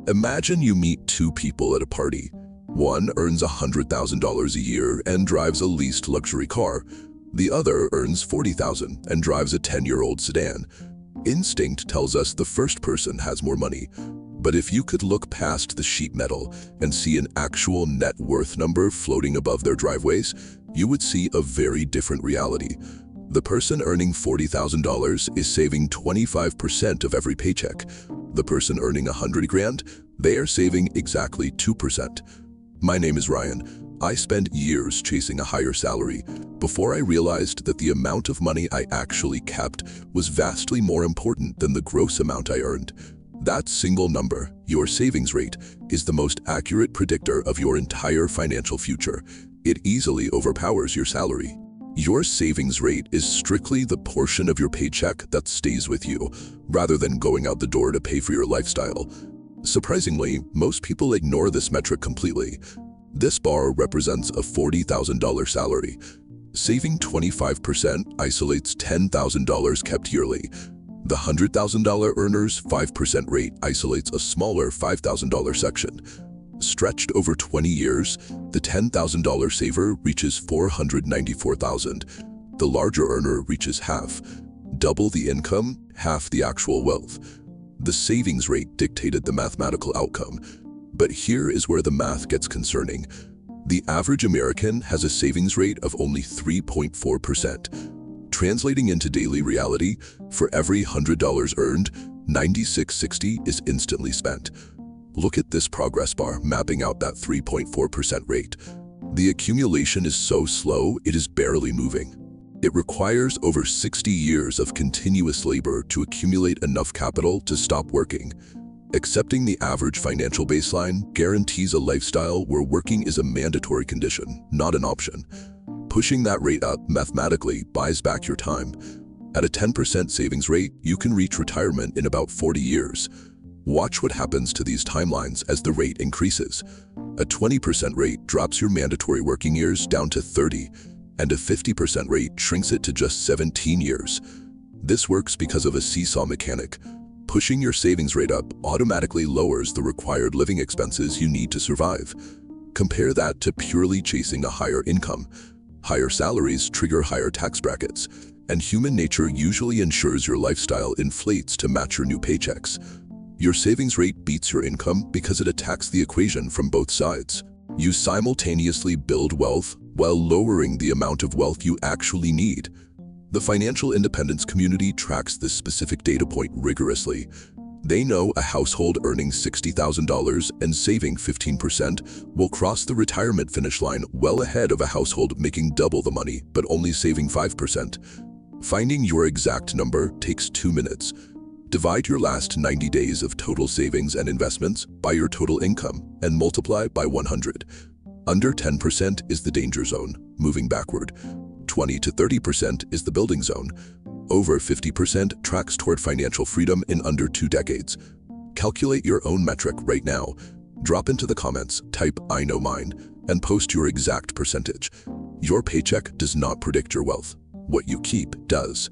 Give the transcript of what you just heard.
Imagine you meet two people at a party. One earns $100,000 a year and drives a leased luxury car. The other earns $40,000 and drives a 10-year-old sedan. Instinct tells us the first person has more money. But if you could look past the sheet metal and see an actual net worth number floating above their driveways, you would see a very different reality. The person earning $40,000 is saving 25% of every paycheck. The person earning $100,000, they are saving exactly 2%. My name is Ryan. I spent years chasing a higher salary before I realized that the amount of money I actually kept was vastly more important than the gross amount I earned. That single number, your savings rate, is the most accurate predictor of your entire financial future. It easily overpowers your salary. Your savings rate is strictly the portion of your paycheck that stays with you, rather than going out the door to pay for your lifestyle. Surprisingly, most people ignore this metric completely. This bar represents a $40,000 salary. Saving 25% isolates $10,000 kept yearly. The $100,000 earner's 5% rate isolates a smaller $5,000 section. Stretched over 20 years, the $10,000 saver reaches $494,000. The larger earner reaches half. Double the income, half the actual wealth. The savings rate dictated the mathematical outcome. But here is where the math gets concerning. The average American has a savings rate of only 3.4%. Translating into daily reality, for every $100 earned, $96.60 is instantly spent. Look at this progress bar mapping out that 3.4% rate. The accumulation is so slow, it is barely moving. It requires over 60 years of continuous labor to accumulate enough capital to stop working. Accepting the average financial baseline guarantees a lifestyle where working is a mandatory condition, not an option. Pushing that rate up mathematically buys back your time. At a 10% savings rate, you can reach retirement in about 40 years. Watch what happens to these timelines as the rate increases. A 20% rate drops your mandatory working years down to 30, and a 50% rate shrinks it to just 17 years. This works because of a seesaw mechanic. Pushing your savings rate up automatically lowers the required living expenses you need to survive. Compare that to purely chasing a higher income. Higher salaries trigger higher tax brackets, and human nature usually ensures your lifestyle inflates to match your new paychecks. Your savings rate beats your income because it attacks the equation from both sides. You simultaneously build wealth while lowering the amount of wealth you actually need. The financial independence community tracks this specific data point rigorously. They know a household earning $60,000 and saving 15% will cross the retirement finish line well ahead of a household making double the money but only saving 5%. Finding your exact number takes 2 minutes. Divide your last 90 days of total savings and investments by your total income and multiply by 100. Under 10% is the danger zone, moving backward. 20 to 30% is the building zone. Over 50% tracks toward financial freedom in under 2 decades. Calculate your own metric right now. Drop into the comments, type "I know mine," and post your exact percentage. Your paycheck does not predict your wealth. What you keep does.